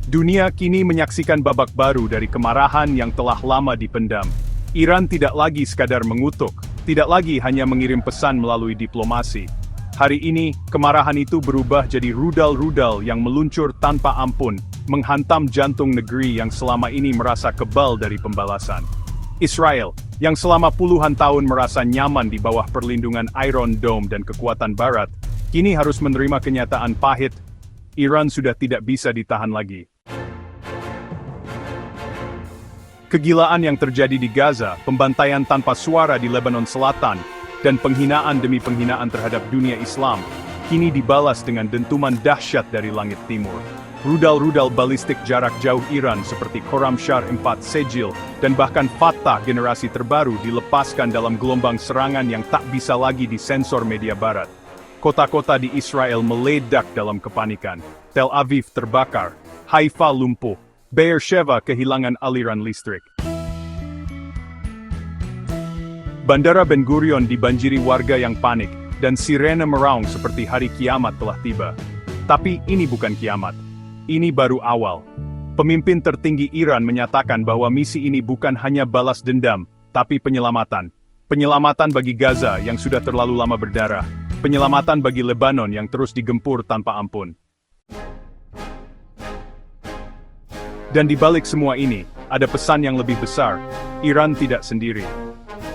Dunia kini menyaksikan babak baru dari kemarahan yang telah lama dipendam. Iran tidak lagi sekadar mengutuk, tidak lagi hanya mengirim pesan melalui diplomasi. Hari ini, kemarahan itu berubah jadi rudal-rudal yang meluncur tanpa ampun, menghantam jantung negeri yang selama ini merasa kebal dari pembalasan. Israel, yang selama puluhan tahun merasa nyaman di bawah perlindungan Iron Dome dan kekuatan Barat, kini harus menerima kenyataan pahit, Iran sudah tidak bisa ditahan lagi. Kegilaan yang terjadi di Gaza, pembantaian tanpa suara di Lebanon Selatan, dan penghinaan demi penghinaan terhadap dunia Islam, kini dibalas dengan dentuman dahsyat dari langit timur. Rudal-rudal balistik jarak jauh Iran seperti Khorramshahr 4 Sejil, dan bahkan Fatah generasi terbaru dilepaskan dalam gelombang serangan yang tak bisa lagi disensor media Barat. Kota-kota di Israel meledak dalam kepanikan. Tel Aviv terbakar, Haifa lumpuh, Beersheva kehilangan aliran listrik. Bandara Ben Gurion dibanjiri warga yang panik, dan sirene meraung seperti hari kiamat telah tiba. Tapi ini bukan kiamat. Ini baru awal. Pemimpin tertinggi Iran menyatakan bahwa misi ini bukan hanya balas dendam, tapi penyelamatan. Penyelamatan bagi Gaza yang sudah terlalu lama berdarah. Penyelamatan bagi Lebanon yang terus digempur tanpa ampun. Dan di balik semua ini, ada pesan yang lebih besar. Iran tidak sendiri.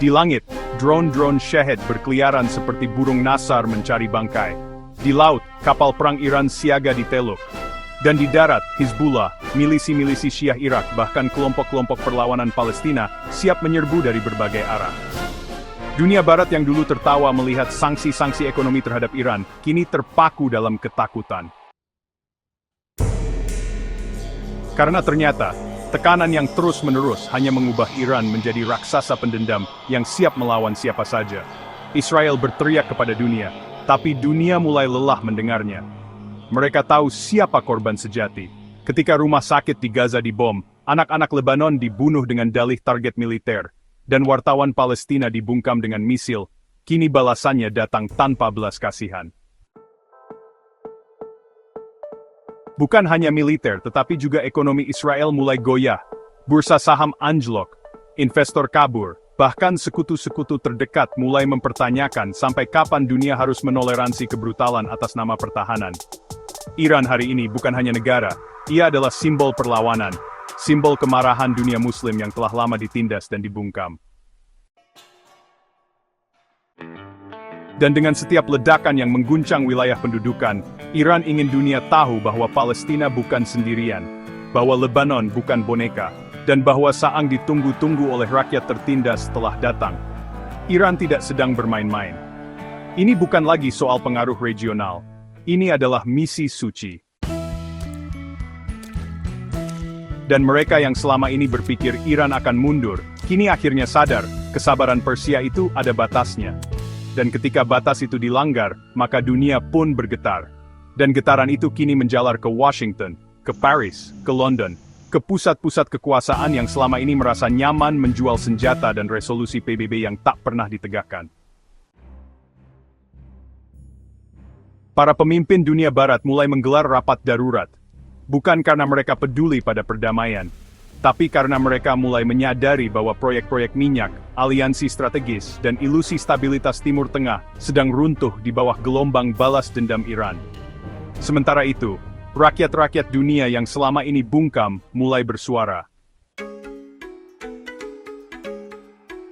Di langit, drone-drone Shahed berkeliaran seperti burung nasar mencari bangkai. Di laut, kapal perang Iran siaga di Teluk. Dan di darat, Hizbullah, milisi-milisi Syiah Irak, bahkan kelompok-kelompok perlawanan Palestina, siap menyerbu dari berbagai arah. Dunia Barat yang dulu tertawa melihat sanksi-sanksi ekonomi terhadap Iran, kini terpaku dalam ketakutan. Karena ternyata, tekanan yang terus-menerus hanya mengubah Iran menjadi raksasa pendendam yang siap melawan siapa saja. Israel berteriak kepada dunia, tapi dunia mulai lelah mendengarnya. Mereka tahu siapa korban sejati. Ketika rumah sakit di Gaza dibom, anak-anak Lebanon dibunuh dengan dalih target militer, dan wartawan Palestina dibungkam dengan misil, kini balasannya datang tanpa belas kasihan. Bukan hanya militer, tetapi juga ekonomi Israel mulai goyah. Bursa saham anjlok, investor kabur, bahkan sekutu-sekutu terdekat mulai mempertanyakan sampai kapan dunia harus menoleransi kebrutalan atas nama pertahanan. Iran hari ini bukan hanya negara, ia adalah simbol perlawanan, simbol kemarahan dunia Muslim yang telah lama ditindas dan dibungkam. Dan dengan setiap ledakan yang mengguncang wilayah pendudukan, Iran ingin dunia tahu bahwa Palestina bukan sendirian, bahwa Lebanon bukan boneka, dan bahwa saang ditunggu-tunggu oleh rakyat tertindas telah datang. Iran tidak sedang bermain-main. Ini bukan lagi soal pengaruh regional. Ini adalah misi suci. Dan mereka yang selama ini berpikir Iran akan mundur, kini akhirnya sadar, kesabaran Persia itu ada batasnya. Dan ketika batas itu dilanggar, maka dunia pun bergetar. Dan getaran itu kini menjalar ke Washington, ke Paris, ke London, ke pusat-pusat kekuasaan yang selama ini merasa nyaman menjual senjata dan resolusi PBB yang tak pernah ditegakkan. Para pemimpin dunia Barat mulai menggelar rapat darurat, bukan karena mereka peduli pada perdamaian, tapi karena mereka mulai menyadari bahwa proyek-proyek minyak, aliansi strategis, dan ilusi stabilitas Timur Tengah sedang runtuh di bawah gelombang balas dendam Iran. Sementara itu, rakyat-rakyat dunia yang selama ini bungkam mulai bersuara.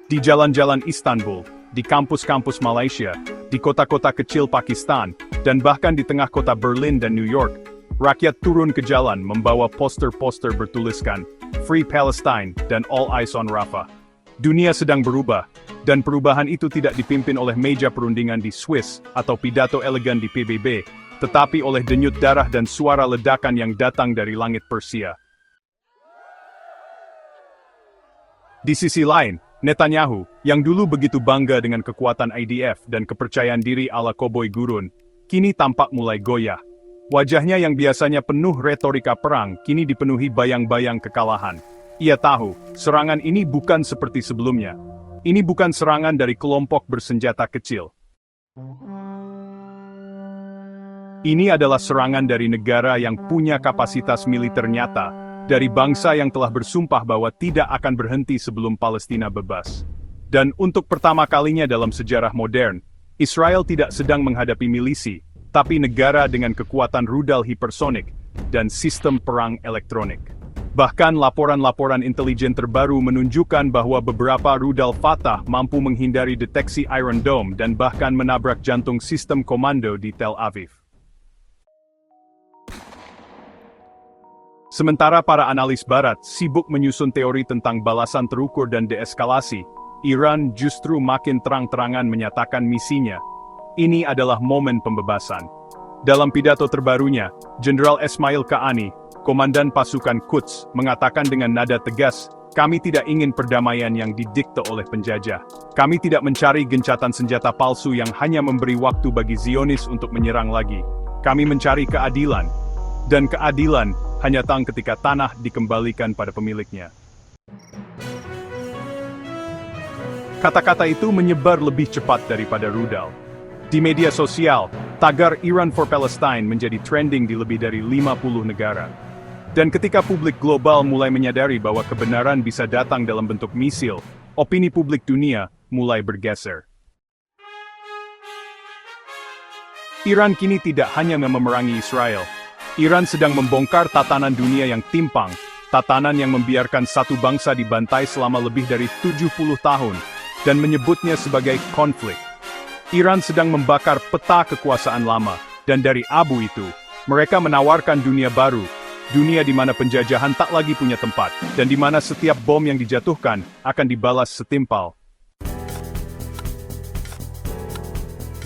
Di jalan-jalan Istanbul, di kampus-kampus Malaysia, di kota-kota kecil Pakistan, dan bahkan di tengah kota Berlin dan New York, rakyat turun ke jalan membawa poster-poster bertuliskan Free Palestine dan All Eyes on Rafah. Dunia sedang berubah, dan perubahan itu tidak dipimpin oleh meja perundingan di Swiss atau pidato elegan di PBB, tetapi oleh denyut darah dan suara ledakan yang datang dari langit Persia. Di sisi lain, Netanyahu, yang dulu begitu bangga dengan kekuatan IDF dan kepercayaan diri ala koboi gurun, kini tampak mulai goyah. Wajahnya yang biasanya penuh retorika perang, kini dipenuhi bayang-bayang kekalahan. Ia tahu, serangan ini bukan seperti sebelumnya. Ini bukan serangan dari kelompok bersenjata kecil. Ini adalah serangan dari negara yang punya kapasitas militer nyata, dari bangsa yang telah bersumpah bahwa tidak akan berhenti sebelum Palestina bebas. Dan untuk pertama kalinya dalam sejarah modern, Israel tidak sedang menghadapi milisi, tapi negara dengan kekuatan rudal hipersonik dan sistem perang elektronik. Bahkan laporan-laporan intelijen terbaru menunjukkan bahwa beberapa rudal Fatah mampu menghindari deteksi Iron Dome dan bahkan menabrak jantung sistem komando di Tel Aviv. Sementara para analis barat sibuk menyusun teori tentang balasan terukur dan deeskalasi, Iran justru makin terang-terangan menyatakan misinya. Ini adalah momen pembebasan. Dalam pidato terbarunya, Jenderal Esmail Qaani, Komandan Pasukan Quds, mengatakan dengan nada tegas, "Kami tidak ingin perdamaian yang didikte oleh penjajah. Kami tidak mencari gencatan senjata palsu yang hanya memberi waktu bagi Zionis untuk menyerang lagi. Kami mencari keadilan. Dan keadilan hanya datang ketika tanah dikembalikan pada pemiliknya." Kata-kata itu menyebar lebih cepat daripada rudal. Di media sosial, tagar Iran for Palestine menjadi trending di lebih dari 50 negara. Dan ketika publik global mulai menyadari bahwa kebenaran bisa datang dalam bentuk misil, opini publik dunia mulai bergeser. Iran kini tidak hanya memerangi Israel. Iran sedang membongkar tatanan dunia yang timpang, tatanan yang membiarkan satu bangsa dibantai selama lebih dari 70 tahun, dan menyebutnya sebagai konflik. Iran sedang membakar peta kekuasaan lama, dan dari abu itu, mereka menawarkan dunia baru, dunia di mana penjajahan tak lagi punya tempat, dan di mana setiap bom yang dijatuhkan akan dibalas setimpal.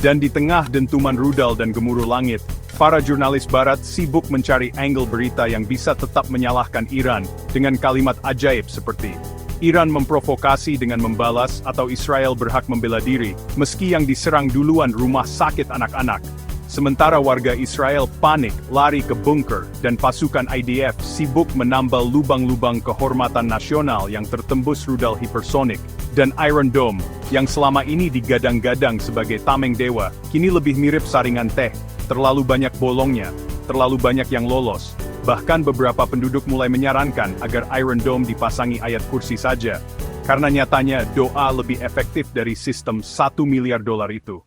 Dan di tengah dentuman rudal dan gemuruh langit, para jurnalis barat sibuk mencari angle berita yang bisa tetap menyalahkan Iran dengan kalimat ajaib seperti Iran memprovokasi dengan membalas atau Israel berhak membela diri, meski yang diserang duluan rumah sakit anak-anak. Sementara warga Israel panik, lari ke bunker, dan pasukan IDF sibuk menambal lubang-lubang kehormatan nasional yang tertembus rudal hipersonik. Dan Iron Dome, yang selama ini digadang-gadang sebagai tameng dewa, kini lebih mirip saringan teh, terlalu banyak bolongnya, terlalu banyak yang lolos. Bahkan beberapa penduduk mulai menyarankan agar Iron Dome dipasangi ayat kursi saja, karena nyatanya doa lebih efektif dari sistem $1 miliar itu.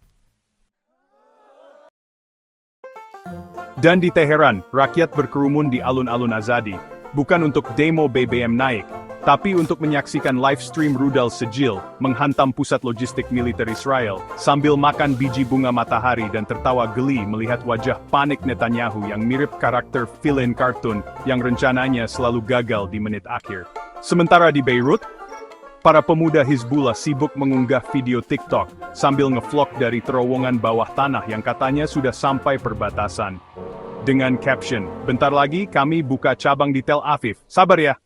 Dan di Teheran, rakyat berkerumun di alun-alun Azadi, bukan untuk demo BBM naik, tapi untuk menyaksikan live stream rudal Sejil menghantam pusat logistik militer Israel, sambil makan biji bunga matahari dan tertawa geli melihat wajah panik Netanyahu yang mirip karakter villain kartun yang rencananya selalu gagal di menit akhir. Sementara di Beirut, para pemuda Hizbullah sibuk mengunggah video TikTok sambil ngevlog dari terowongan bawah tanah yang katanya sudah sampai perbatasan. Dengan caption, "Bentar lagi kami buka cabang di Tel Aviv, sabar ya."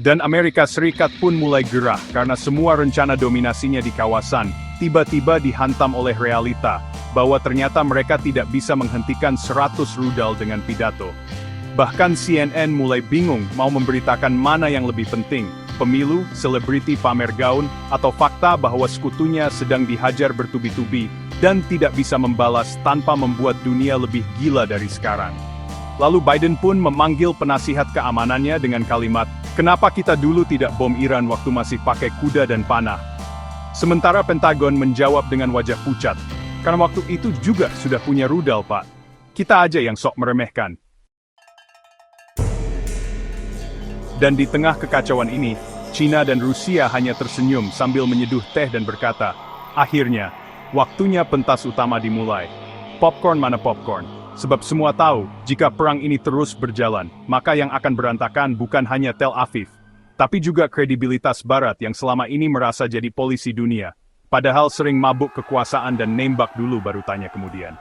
Dan Amerika Serikat pun mulai gerah karena semua rencana dominasinya di kawasan tiba-tiba dihantam oleh realita bahwa ternyata mereka tidak bisa menghentikan 100 rudal dengan pidato. Bahkan CNN mulai bingung mau memberitakan mana yang lebih penting, pemilu, selebriti pamer gaun, atau fakta bahwa sekutunya sedang dihajar bertubi-tubi dan tidak bisa membalas tanpa membuat dunia lebih gila dari sekarang. Lalu Biden pun memanggil penasihat keamanannya dengan kalimat, "Kenapa kita dulu tidak bom Iran waktu masih pakai kuda dan panah?" Sementara Pentagon menjawab dengan wajah pucat, "Karena waktu itu juga sudah punya rudal, Pak. Kita aja yang sok meremehkan." Dan di tengah kekacauan ini, China dan Rusia hanya tersenyum sambil menyeduh teh dan berkata, "Akhirnya, waktunya pentas utama dimulai. Popcorn mana popcorn?" Sebab semua tahu, jika perang ini terus berjalan, maka yang akan berantakan bukan hanya Tel Aviv, tapi juga kredibilitas Barat yang selama ini merasa jadi polisi dunia, padahal sering mabuk kekuasaan dan nembak dulu baru tanya kemudian.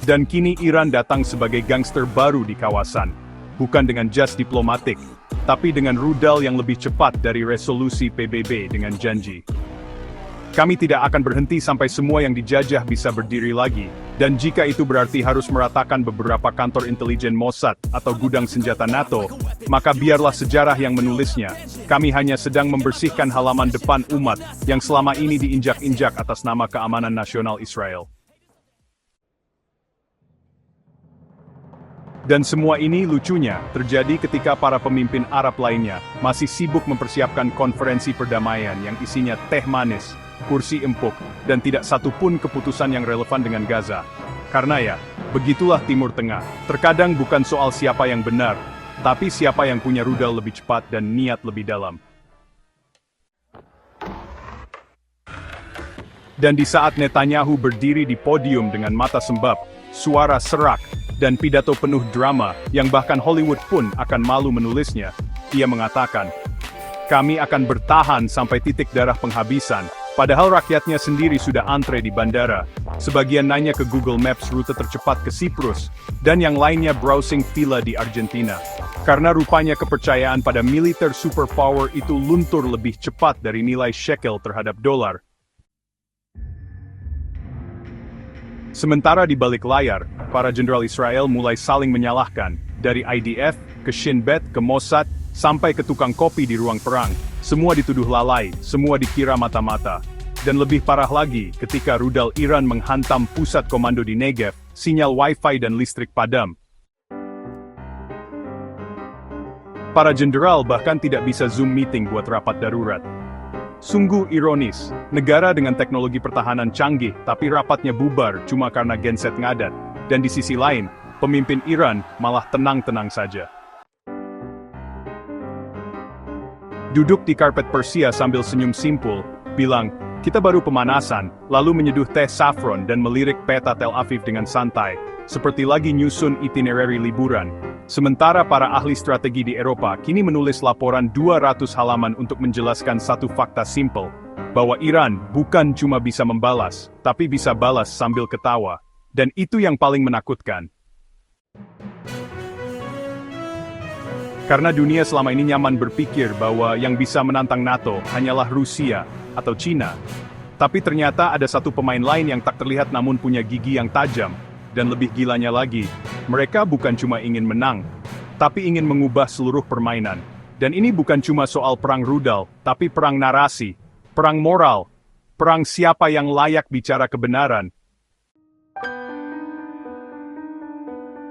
Dan kini Iran datang sebagai gangster baru di kawasan, bukan dengan jas diplomatik, tapi dengan rudal yang lebih cepat dari resolusi PBB dengan janji. Kami tidak akan berhenti sampai semua yang dijajah bisa berdiri lagi, dan jika itu berarti harus meratakan beberapa kantor intelijen Mossad atau gudang senjata NATO, maka biarlah sejarah yang menulisnya. Kami hanya sedang membersihkan halaman depan umat yang selama ini diinjak-injak atas nama keamanan nasional Israel. Dan semua ini lucunya terjadi ketika para pemimpin Arab lainnya masih sibuk mempersiapkan konferensi perdamaian yang isinya teh manis, kursi empuk, dan tidak satu pun keputusan yang relevan dengan Gaza. Karena ya, begitulah Timur Tengah. Terkadang bukan soal siapa yang benar, tapi siapa yang punya rudal lebih cepat dan niat lebih dalam. Dan di saat Netanyahu berdiri di podium dengan mata sembab, suara serak, dan pidato penuh drama yang bahkan Hollywood pun akan malu menulisnya, ia mengatakan, "Kami akan bertahan sampai titik darah penghabisan." Padahal rakyatnya sendiri sudah antre di bandara, sebagian nanya ke Google Maps rute tercepat ke Siprus, dan yang lainnya browsing villa di Argentina. Karena rupanya kepercayaan pada militer superpower itu luntur lebih cepat dari nilai shekel terhadap dolar. Sementara di balik layar, para jenderal Israel mulai saling menyalahkan, dari IDF, ke Shin Bet, ke Mossad, sampai ke tukang kopi di ruang perang. Semua dituduh lalai, semua dikira mata-mata. Dan lebih parah lagi, ketika rudal Iran menghantam pusat komando di Negev, sinyal Wi-Fi dan listrik padam. Para jenderal bahkan tidak bisa Zoom meeting buat rapat darurat. Sungguh ironis, negara dengan teknologi pertahanan canggih tapi rapatnya bubar cuma karena genset ngadat. Dan di sisi lain, pemimpin Iran malah tenang-tenang saja. Duduk di karpet Persia sambil senyum simpul, bilang, "Kita baru pemanasan," lalu menyeduh teh saffron dan melirik peta Tel Aviv dengan santai, seperti lagi nyusun itinerary liburan. Sementara para ahli strategi di Eropa kini menulis laporan 200 halaman untuk menjelaskan satu fakta simpel, bahwa Iran bukan cuma bisa membalas, tapi bisa balas sambil ketawa. Dan itu yang paling menakutkan. Karena dunia selama ini nyaman berpikir bahwa yang bisa menantang NATO hanyalah Rusia atau Cina. Tapi ternyata ada satu pemain lain yang tak terlihat namun punya gigi yang tajam. Dan lebih gilanya lagi, mereka bukan cuma ingin menang, tapi ingin mengubah seluruh permainan. Dan ini bukan cuma soal perang rudal, tapi perang narasi, perang moral, perang siapa yang layak bicara kebenaran.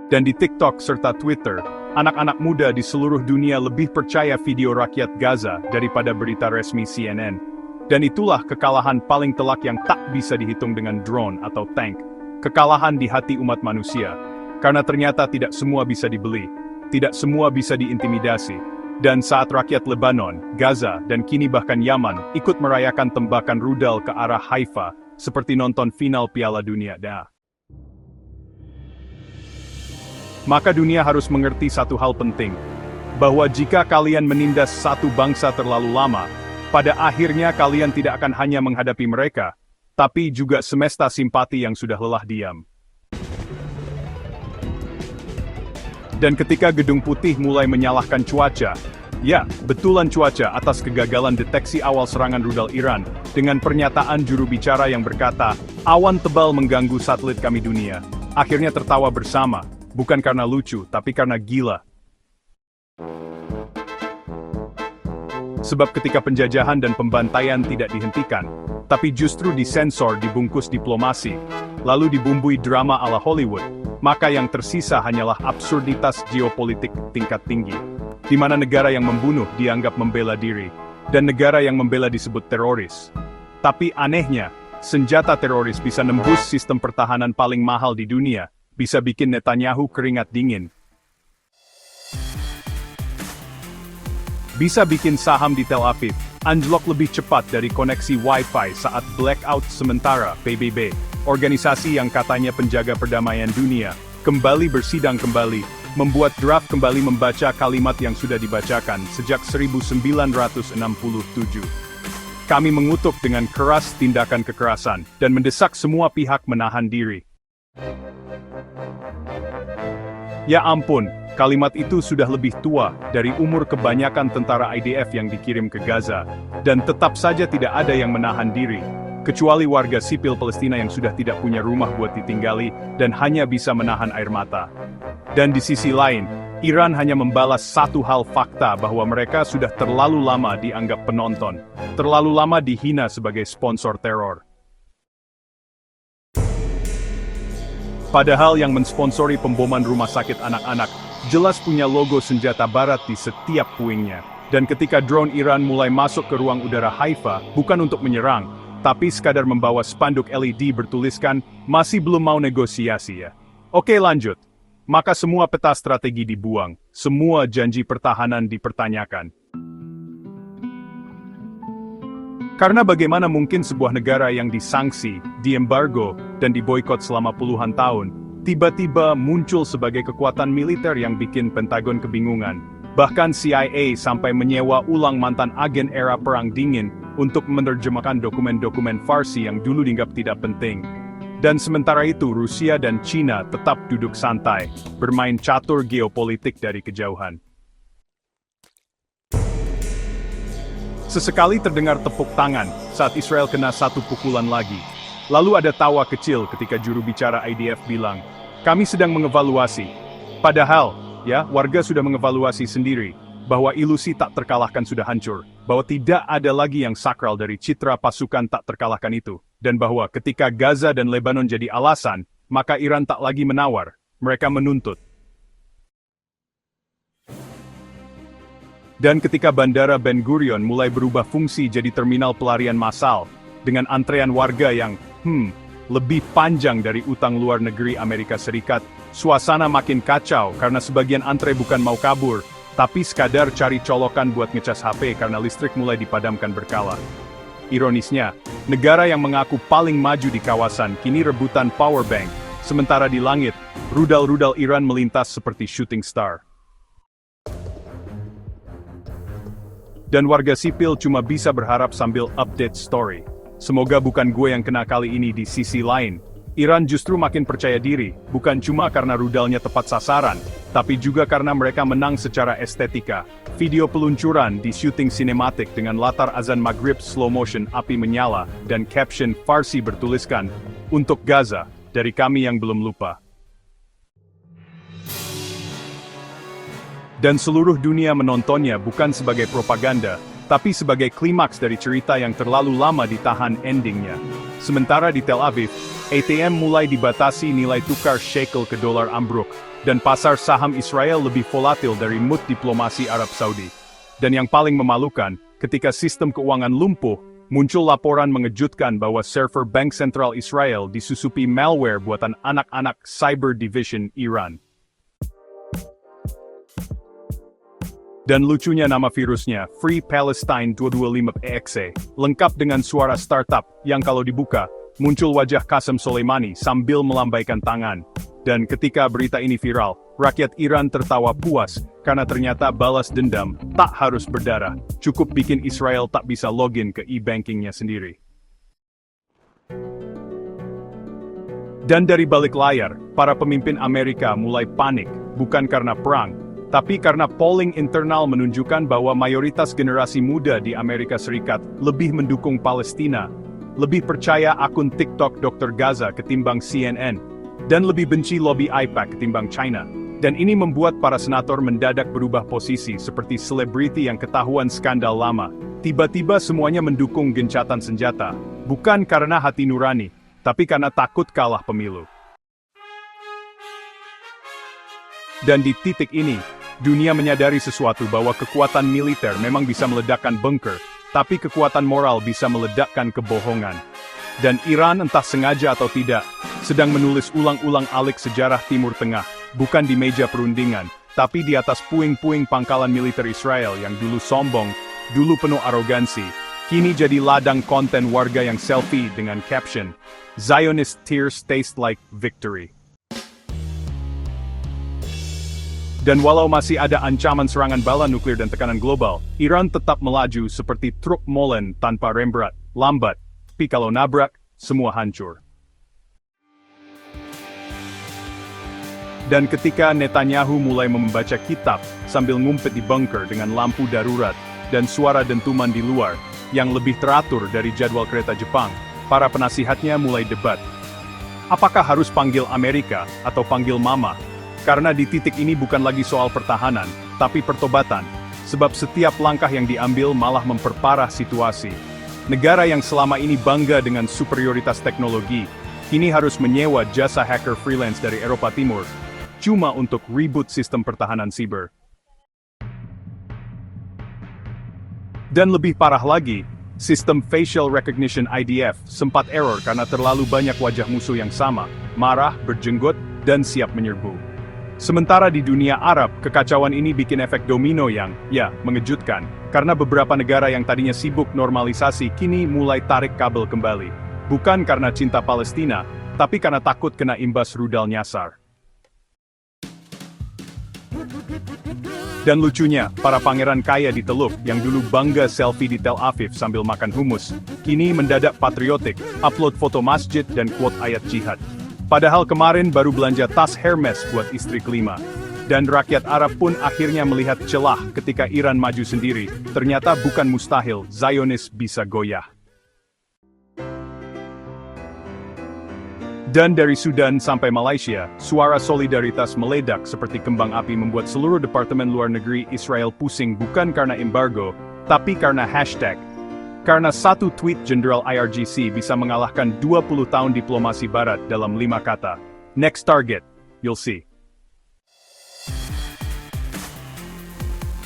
Dan di TikTok serta Twitter, anak-anak muda di seluruh dunia lebih percaya video rakyat Gaza daripada berita resmi CNN. Dan itulah kekalahan paling telak yang tak bisa dihitung dengan drone atau tank. Kekalahan di hati umat manusia, karena ternyata tidak semua bisa dibeli, tidak semua bisa diintimidasi. Dan saat rakyat Lebanon, Gaza, dan kini bahkan Yaman ikut merayakan tembakan rudal ke arah Haifa, seperti nonton final Piala Dunia maka dunia harus mengerti satu hal penting, bahwa jika kalian menindas satu bangsa terlalu lama, pada akhirnya kalian tidak akan hanya menghadapi mereka, tapi juga semesta simpati yang sudah lelah diam. Dan ketika Gedung Putih mulai menyalahkan cuaca, ya, betulan cuaca atas kegagalan deteksi awal serangan rudal Iran, dengan pernyataan juru bicara yang berkata, "Awan tebal mengganggu satelit kami dunia," akhirnya tertawa bersama, bukan karena lucu, tapi karena gila. Sebab ketika penjajahan dan pembantaian tidak dihentikan, tapi justru disensor dibungkus diplomasi, lalu dibumbui drama ala Hollywood, maka yang tersisa hanyalah absurditas geopolitik tingkat tinggi, di mana negara yang membunuh dianggap membela diri, dan negara yang membela disebut teroris. Tapi anehnya, senjata teroris bisa nembus sistem pertahanan paling mahal di dunia, bisa bikin Netanyahu keringat dingin. Bisa bikin saham di Tel Aviv anjlok lebih cepat dari koneksi Wi-Fi saat blackout sementara PBB, organisasi yang katanya penjaga perdamaian dunia, kembali bersidang kembali, membuat draft kembali membaca kalimat yang sudah dibacakan sejak 1967. Kami mengutuk dengan keras tindakan kekerasan, dan mendesak semua pihak menahan diri. Ya ampun, kalimat itu sudah lebih tua dari umur kebanyakan tentara IDF yang dikirim ke Gaza, dan tetap saja tidak ada yang menahan diri. kecuali warga sipil Palestina yang sudah tidak punya rumah buat ditinggali dan hanya bisa menahan air mata. Dan di sisi lain, Iran hanya membalas satu hal fakta bahwa mereka sudah terlalu lama dianggap penonton, terlalu lama dihina sebagai sponsor teror. Padahal yang mensponsori pemboman rumah sakit anak-anak, jelas punya logo senjata barat di setiap puingnya. Dan ketika drone Iran mulai masuk ke ruang udara Haifa, bukan untuk menyerang, tapi sekadar membawa spanduk LED bertuliskan, masih belum mau negosiasi ya. Oke lanjut. Maka semua peta strategi dibuang, semua janji pertahanan dipertanyakan. Karena bagaimana mungkin sebuah negara yang disanksi, diembargo, dan diboikot selama puluhan tahun, tiba-tiba muncul sebagai kekuatan militer yang bikin Pentagon kebingungan. Bahkan CIA sampai menyewa ulang mantan agen era Perang Dingin untuk menerjemahkan dokumen-dokumen Farsi yang dulu dianggap tidak penting. Dan sementara itu Rusia dan Cina tetap duduk santai, bermain catur geopolitik dari kejauhan. Sesekali terdengar tepuk tangan saat Israel kena satu pukulan lagi. Lalu ada tawa kecil ketika juru bicara IDF bilang, kami sedang mengevaluasi. Padahal, ya, warga sudah mengevaluasi sendiri, bahwa ilusi tak terkalahkan sudah hancur, bahwa tidak ada lagi yang sakral dari citra pasukan tak terkalahkan itu. Dan bahwa ketika Gaza dan Lebanon jadi alasan, maka Iran tak lagi menawar, mereka menuntut. Dan ketika Bandara Ben Gurion mulai berubah fungsi jadi terminal pelarian massal, dengan antrean warga yang, lebih panjang dari utang luar negeri Amerika Serikat, suasana makin kacau karena sebagian antre bukan mau kabur, tapi sekadar cari colokan buat ngecas HP karena listrik mulai dipadamkan berkala. Ironisnya, negara yang mengaku paling maju di kawasan kini rebutan power bank, sementara di langit, rudal-rudal Iran melintas seperti shooting star. Dan warga sipil cuma bisa berharap sambil update story. Semoga bukan gue yang kena kali ini di sisi lain. Iran justru makin percaya diri, bukan cuma karena rudalnya tepat sasaran, tapi juga karena mereka menang secara estetika. Video peluncuran di syuting sinematik dengan latar azan maghrib slow motion api menyala, dan caption Farsi bertuliskan, untuk Gaza, dari kami yang belum lupa. Dan seluruh dunia menontonnya bukan sebagai propaganda, tapi sebagai klimaks dari cerita yang terlalu lama ditahan endingnya. Sementara di Tel Aviv, ATM mulai dibatasi nilai tukar shekel ke dolar ambruk, dan pasar saham Israel lebih volatil dari mood diplomasi Arab Saudi. Dan yang paling memalukan, ketika sistem keuangan lumpuh, muncul laporan mengejutkan bahwa server Bank Sentral Israel disusupi malware buatan anak-anak Cyber Division Iran. Dan lucunya nama virusnya, Free Palestine 225exe, lengkap dengan suara startup, yang kalau dibuka, muncul wajah Qasem Soleimani sambil melambaikan tangan. Dan ketika berita ini viral, rakyat Iran tertawa puas, karena ternyata balas dendam tak harus berdarah, cukup bikin Israel tak bisa login ke e-bankingnya sendiri. Dan dari balik layar, para pemimpin Amerika mulai panik, bukan karena perang, tapi karena polling internal menunjukkan bahwa mayoritas generasi muda di Amerika Serikat lebih mendukung Palestina, lebih percaya akun TikTok Dr. Gaza ketimbang CNN, dan lebih benci lobby AIPAC ketimbang China. Dan ini membuat para senator mendadak berubah posisi seperti selebriti yang ketahuan skandal lama. Tiba-tiba semuanya mendukung gencatan senjata, bukan karena hati nurani, tapi karena takut kalah pemilu. Dan di titik ini, dunia menyadari sesuatu bahwa kekuatan militer memang bisa meledakkan bunker, tapi kekuatan moral bisa meledakkan kebohongan. Dan Iran entah sengaja atau tidak, sedang menulis ulang-ulang alik sejarah Timur Tengah, bukan di meja perundingan, tapi di atas puing-puing pangkalan militer Israel yang dulu sombong, dulu penuh arogansi, kini jadi ladang konten warga yang selfie dengan caption, Zionist tears taste like victory. Dan walau masih ada ancaman serangan bala nuklir dan tekanan global, Iran tetap melaju seperti truk molen tanpa rem berat, lambat, tapi kalau nabrak, semua hancur. Dan ketika Netanyahu mulai membaca kitab sambil ngumpet di bunker dengan lampu darurat dan suara dentuman di luar yang lebih teratur dari jadwal kereta Jepang, para penasihatnya mulai debat. Apakah harus panggil Amerika atau panggil Mama? Karena di titik ini bukan lagi soal pertahanan, tapi pertobatan. Sebab setiap langkah yang diambil malah memperparah situasi. Negara yang selama ini bangga dengan superioritas teknologi, kini harus menyewa jasa hacker freelance dari Eropa Timur, cuma untuk reboot sistem pertahanan siber. Dan lebih parah lagi, sistem facial recognition IDF sempat error karena terlalu banyak wajah musuh yang sama, marah, berjenggot, dan siap menyerbu. Sementara di dunia Arab, kekacauan ini bikin efek domino yang, mengejutkan, karena beberapa negara yang tadinya sibuk normalisasi kini mulai tarik kabel kembali. Bukan karena cinta Palestina, tapi karena takut kena imbas rudal nyasar. Dan lucunya, para pangeran kaya di Teluk yang dulu bangga selfie di Tel Aviv sambil makan hummus, kini mendadak patriotik, upload foto masjid dan quote ayat jihad. Padahal kemarin baru belanja tas Hermes buat istri kelima. Dan rakyat Arab pun akhirnya melihat celah ketika Iran maju sendiri, ternyata bukan mustahil, Zionis bisa goyah. Dan dari Sudan sampai Malaysia, suara solidaritas meledak seperti kembang api membuat seluruh Departemen Luar Negeri Israel pusing bukan karena embargo, tapi karena hashtag. Karena satu tweet Jenderal IRGC bisa mengalahkan 20 tahun diplomasi Barat dalam 5 kata. Next target, you'll see.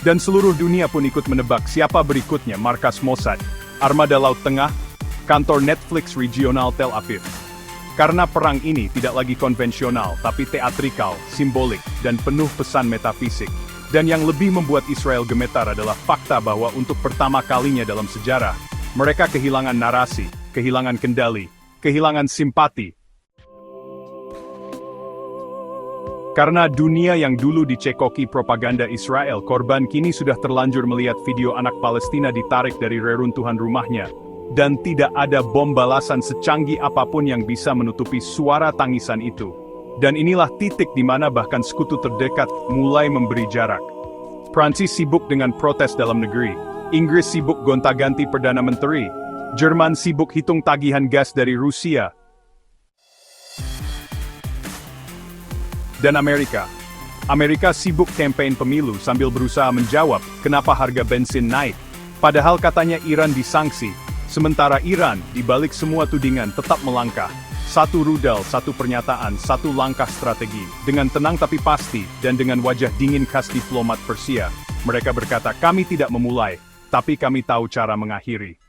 Dan seluruh dunia pun ikut menebak siapa berikutnya markas Mossad, Armada Laut Tengah, kantor Netflix regional Tel Aviv. Karena perang ini tidak lagi konvensional, tapi teatrikal, simbolik, dan penuh pesan metafisik. Dan yang lebih membuat Israel gemetar adalah fakta bahwa untuk pertama kalinya dalam sejarah, mereka kehilangan narasi, kehilangan kendali, kehilangan simpati. Karena dunia yang dulu dicekoki propaganda Israel, korban kini sudah terlanjur melihat video anak Palestina ditarik dari reruntuhan rumahnya. Dan tidak ada bom balasan secanggih apapun yang bisa menutupi suara tangisan itu. Dan inilah titik di mana bahkan sekutu terdekat mulai memberi jarak. Prancis sibuk dengan protes dalam negeri, Inggris sibuk gonta-ganti Perdana Menteri, Jerman sibuk hitung tagihan gas dari Rusia, dan Amerika sibuk campaign pemilu sambil berusaha menjawab kenapa harga bensin naik. Padahal katanya Iran disangsi. Sementara Iran, di balik semua tudingan tetap melangkah. Satu rudal, satu pernyataan, satu langkah strategi. Dengan tenang tapi pasti, dan dengan wajah dingin khas diplomat Persia. Mereka berkata, kami tidak memulai, tapi kami tahu cara mengakhiri.